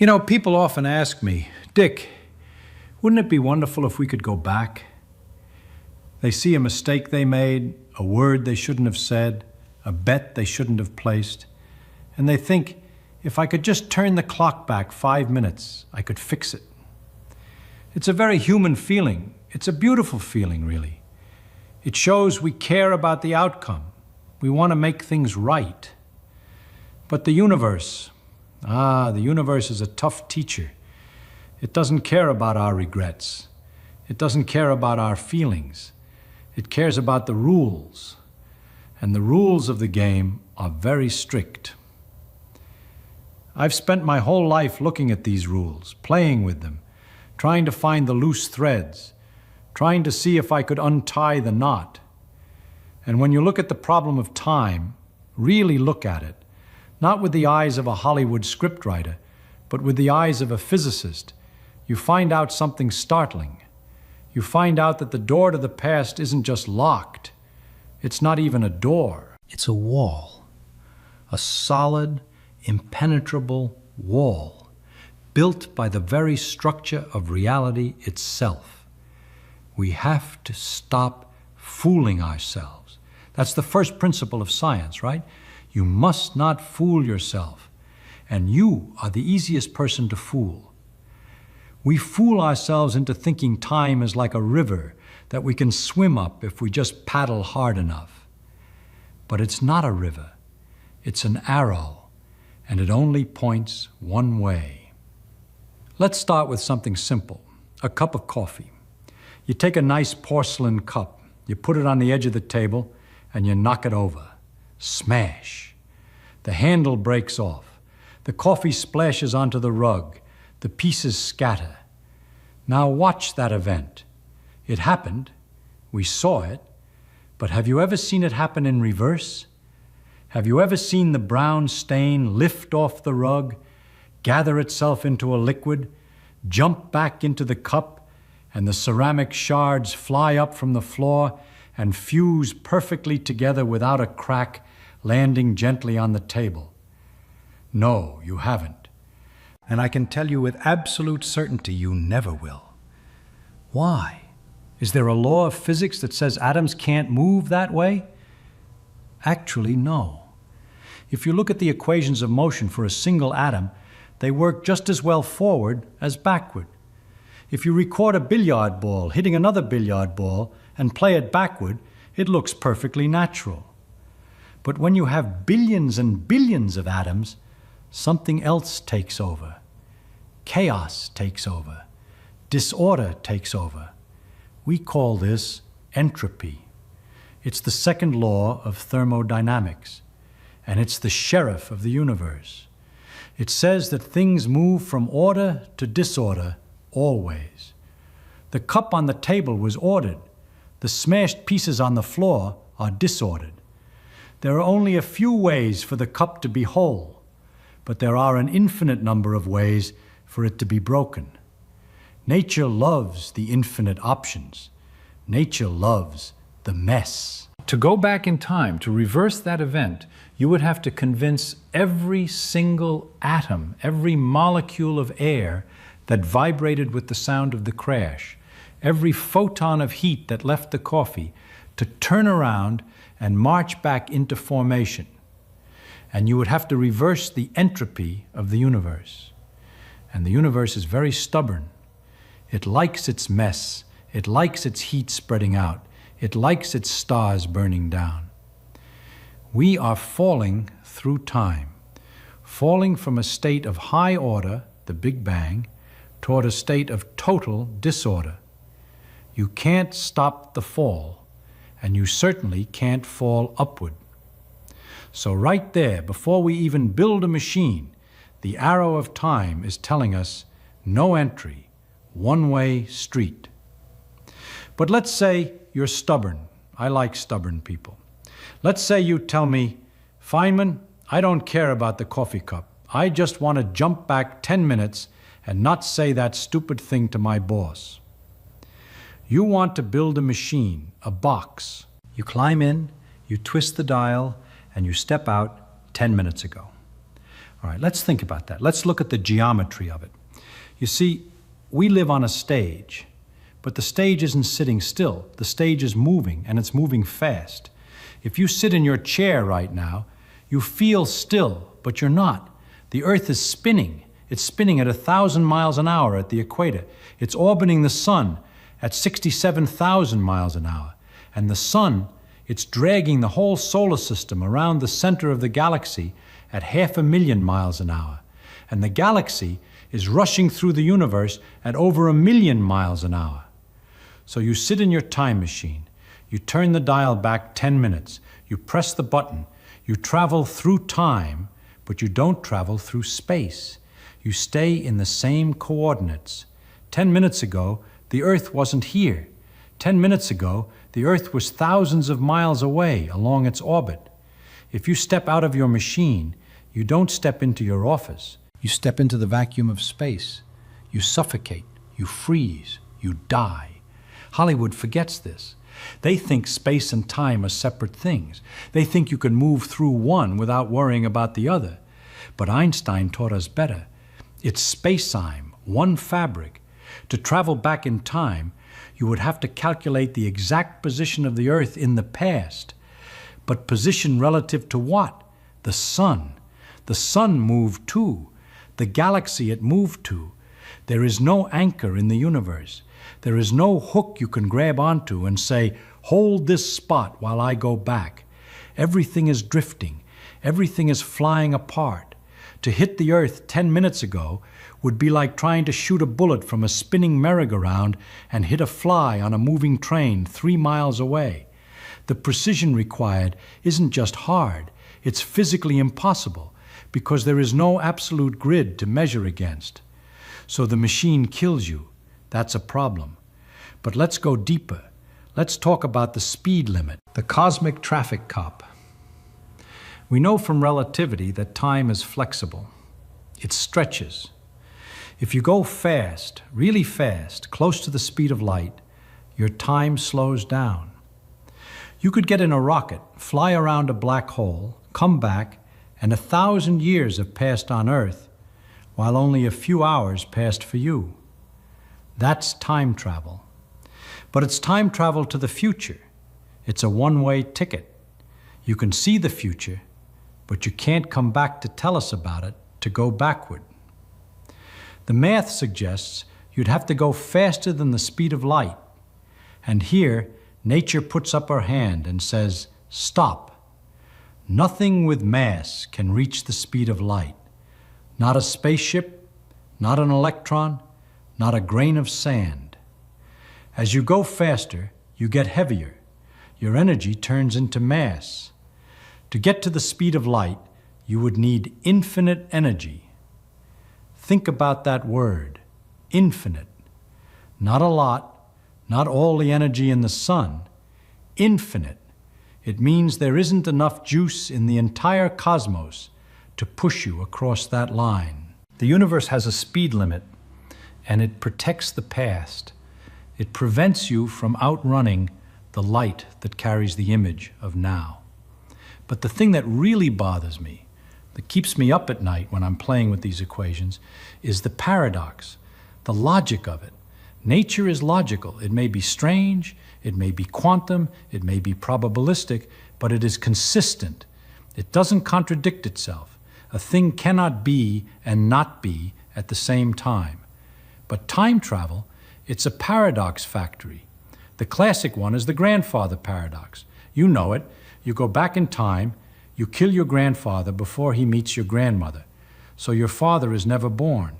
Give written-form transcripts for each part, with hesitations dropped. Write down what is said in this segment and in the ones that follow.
You know, people often ask me, Dick, wouldn't it be wonderful if we could go back? They see a mistake they made, a word they shouldn't have said, a bet they shouldn't have placed, and they think, if I could just turn the clock back 5 minutes, I could fix it. It's a very human feeling. It's a beautiful feeling, really. It shows we care about the outcome. We want to make things right. But the universe is a tough teacher. It doesn't care about our regrets. It doesn't care about our feelings. It cares about the rules. And the rules of the game are very strict. I've spent my whole life looking at these rules, playing with them, trying to find the loose threads, trying to see if I could untie the knot. And when you look at the problem of time, really look at it, not with the eyes of a Hollywood scriptwriter, but with the eyes of a physicist, you find out something startling. You find out that the door to the past isn't just locked. It's not even a door. It's a wall. A solid, impenetrable wall, built by the very structure of reality itself. We have to stop fooling ourselves. That's the first principle of science, right? You must not fool yourself. And you are the easiest person to fool. We fool ourselves into thinking time is like a river that we can swim up if we just paddle hard enough. But it's not a river. It's an arrow, and it only points one way. Let's start with something simple, a cup of coffee. You take a nice porcelain cup, you put it on the edge of the table, and you knock it over. Smash. The handle breaks off. The coffee splashes onto the rug. The pieces scatter. Now watch that event. It happened. We saw it. But have you ever seen it happen in reverse? Have you ever seen the brown stain lift off the rug, gather itself into a liquid, jump back into the cup, and the ceramic shards fly up from the floor and fuse perfectly together without a crack, landing gently on the table? No, you haven't. And I can tell you with absolute certainty you never will. Why? Is there a law of physics that says atoms can't move that way? Actually, no. If you look at the equations of motion for a single atom, they work just as well forward as backward. If you record a billiard ball hitting another billiard ball and play it backward, it looks perfectly natural. But when you have billions and billions of atoms, something else takes over. Chaos takes over. Disorder takes over. We call this entropy. It's the second law of thermodynamics, and it's the sheriff of the universe. It says that things move from order to disorder always. The cup on the table was ordered. The smashed pieces on the floor are disordered. There are only a few ways for the cup to be whole, but there are an infinite number of ways for it to be broken. Nature loves the infinite options. Nature loves the mess. To go back in time, to reverse that event, you would have to convince every single atom, every molecule of air that vibrated with the sound of the crash, every photon of heat that left the coffee, to turn around and march back into formation. And you would have to reverse the entropy of the universe. And the universe is very stubborn. It likes its mess. It likes its heat spreading out. It likes its stars burning down. We are falling through time, falling from a state of high order, the Big Bang, toward a state of total disorder. You can't stop the fall, and you certainly can't fall upward. So right there, before we even build a machine, the arrow of time is telling us no entry, one-way street. But let's say you're stubborn. I like stubborn people. Let's say you tell me, Feynman, I don't care about the coffee cup. I just want to jump back 10 minutes and not say that stupid thing to my boss. You want to build a machine, a box. You climb in, you twist the dial, and you step out 10 minutes ago. All right, let's think about that. Let's look at the geometry of it. You see, we live on a stage, but the stage isn't sitting still. The stage is moving, and it's moving fast. If you sit in your chair right now, you feel still, but you're not. The Earth is spinning. It's spinning at 1,000 miles an hour at the equator. It's orbiting the sun at 67,000 miles an hour. And the sun, it's dragging the whole solar system around the center of the galaxy at 500,000 miles an hour. And the galaxy is rushing through the universe at over 1,000,000 miles an hour. So you sit in your time machine, you turn the dial back 10 minutes, you press the button, you travel through time, but you don't travel through space. You stay in the same coordinates. 10 minutes ago, the Earth wasn't here. 10 minutes ago, the Earth was thousands of miles away along its orbit. If you step out of your machine, you don't step into your office. You step into the vacuum of space. You suffocate, you freeze, you die. Hollywood forgets this. They think space and time are separate things. They think you can move through one without worrying about the other. But Einstein taught us better. It's space-time, one fabric. To travel back in time, you would have to calculate the exact position of the Earth in the past. But position relative to what? The sun. The sun moved too. The galaxy it moved to. There is no anchor in the universe. There is no hook you can grab onto and say, hold this spot while I go back. Everything is drifting. Everything is flying apart. To hit the Earth 10 minutes ago would be like trying to shoot a bullet from a spinning merry-go-round and hit a fly on a moving train 3 miles away. The precision required isn't just hard, it's physically impossible because there is no absolute grid to measure against. So the machine kills you. That's a problem. But let's go deeper. Let's talk about the speed limit, the cosmic traffic cop. We know from relativity that time is flexible. It stretches. If you go fast, really fast, close to the speed of light, your time slows down. You could get in a rocket, fly around a black hole, come back, and 1,000 years have passed on Earth, while only a few hours passed for you. That's time travel. But it's time travel to the future. It's a one-way ticket. You can see the future, but you can't come back to tell us about it, to go backward. The math suggests you'd have to go faster than the speed of light. And here, nature puts up her hand and says, stop. Nothing with mass can reach the speed of light. Not a spaceship, not an electron, not a grain of sand. As you go faster, you get heavier. Your energy turns into mass. To get to the speed of light, you would need infinite energy. Think about that word, infinite. Not a lot, not all the energy in the sun, infinite. It means there isn't enough juice in the entire cosmos to push you across that line. The universe has a speed limit, and it protects the past. It prevents you from outrunning the light that carries the image of now. But the thing that really bothers me, that keeps me up at night when I'm playing with these equations, is the paradox, the logic of it. Nature is logical. It may be strange, it may be quantum, it may be probabilistic, but it is consistent. It doesn't contradict itself. A thing cannot be and not be at the same time. But time travel, it's a paradox factory. The classic one is the grandfather paradox. You know it. You go back in time, you kill your grandfather before he meets your grandmother. So your father is never born.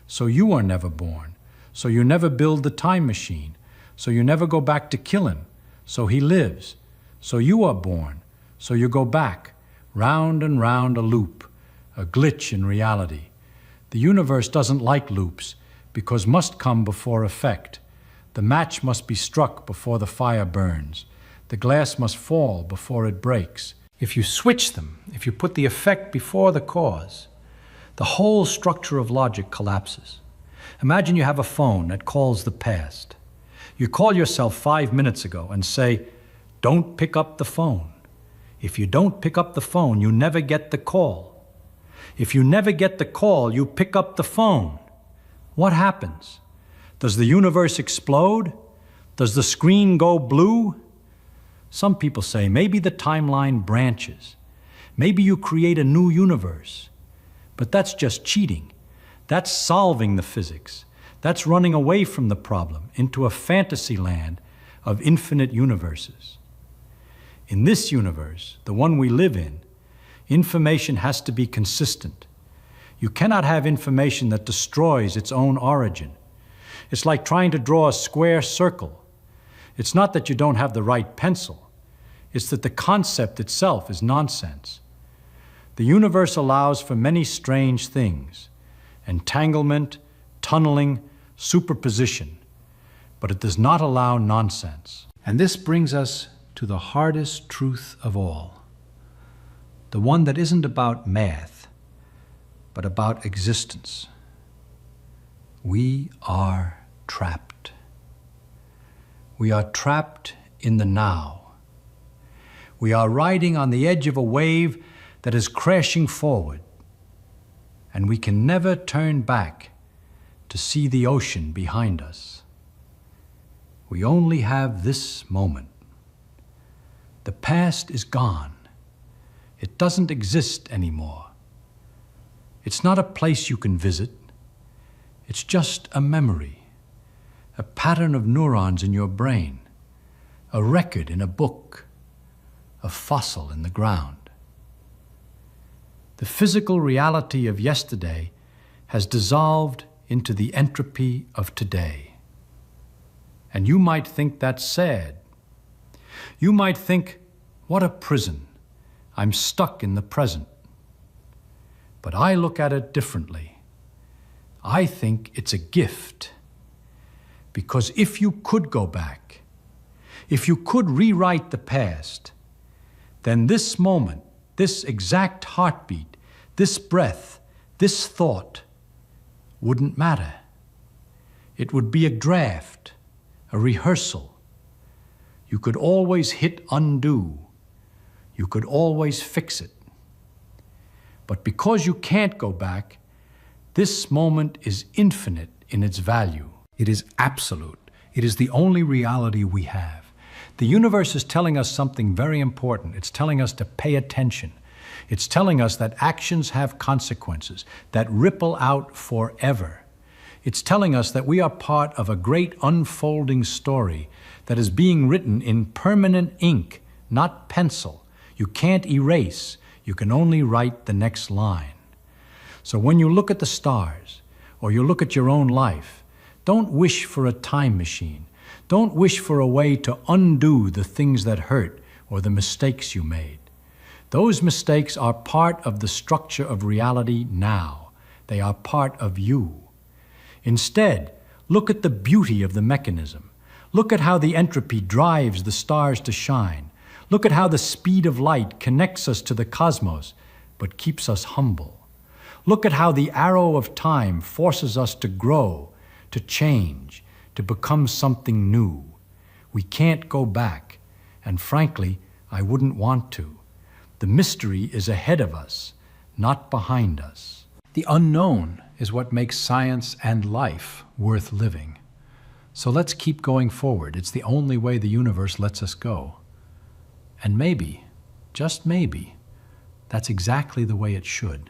So you are never born. So you never build the time machine. So you never go back to kill him. So he lives. So you are born. So you go back, round and round a loop, a glitch in reality. The universe doesn't like loops because must come before effect. The match must be struck before the fire burns. The glass must fall before it breaks. If you switch them, if you put the effect before the cause, the whole structure of logic collapses. Imagine you have a phone that calls the past. You call yourself 5 minutes ago and say, don't pick up the phone. If you don't pick up the phone, you never get the call. If you never get the call, you pick up the phone. What happens? Does the universe explode? Does the screen go blue? Some people say maybe the timeline branches. Maybe you create a new universe. But that's just cheating. That's solving the physics. That's running away from the problem into a fantasy land of infinite universes. In this universe, the one we live in, information has to be consistent. You cannot have information that destroys its own origin. It's like trying to draw a square circle. It's not that you don't have the right pencil. It's that the concept itself is nonsense. The universe allows for many strange things: entanglement, tunneling, superposition. But it does not allow nonsense. And this brings us to the hardest truth of all. The one that isn't about math, but about existence. We are trapped. We are trapped in the now. We are riding on the edge of a wave that is crashing forward, and we can never turn back to see the ocean behind us. We only have this moment. The past is gone. It doesn't exist anymore. It's not a place you can visit. It's just a memory, a pattern of neurons in your brain, a record in a book, a fossil in the ground. The physical reality of yesterday has dissolved into the entropy of today. And you might think that's sad. You might think, what a prison. I'm stuck in the present. But I look at it differently. I think it's a gift. Because if you could go back, if you could rewrite the past, then this moment, this exact heartbeat, this breath, this thought wouldn't matter. It would be a draft, a rehearsal. You could always hit undo. You could always fix it. But because you can't go back, this moment is infinite in its value. It is absolute. It is the only reality we have. The universe is telling us something very important. It's telling us to pay attention. It's telling us that actions have consequences that ripple out forever. It's telling us that we are part of a great unfolding story that is being written in permanent ink, not pencil. You can't erase. You can only write the next line. So when you look at the stars, or you look at your own life, don't wish for a time machine. Don't wish for a way to undo the things that hurt or the mistakes you made. Those mistakes are part of the structure of reality now. They are part of you. Instead, look at the beauty of the mechanism. Look at how the entropy drives the stars to shine. Look at how the speed of light connects us to the cosmos, but keeps us humble. Look at how the arrow of time forces us to grow, to change, to become something new. We can't go back, and frankly, I wouldn't want to. The mystery is ahead of us, not behind us. The unknown is what makes science and life worth living. So let's keep going forward. It's the only way the universe lets us go. And maybe, just maybe, that's exactly the way it should.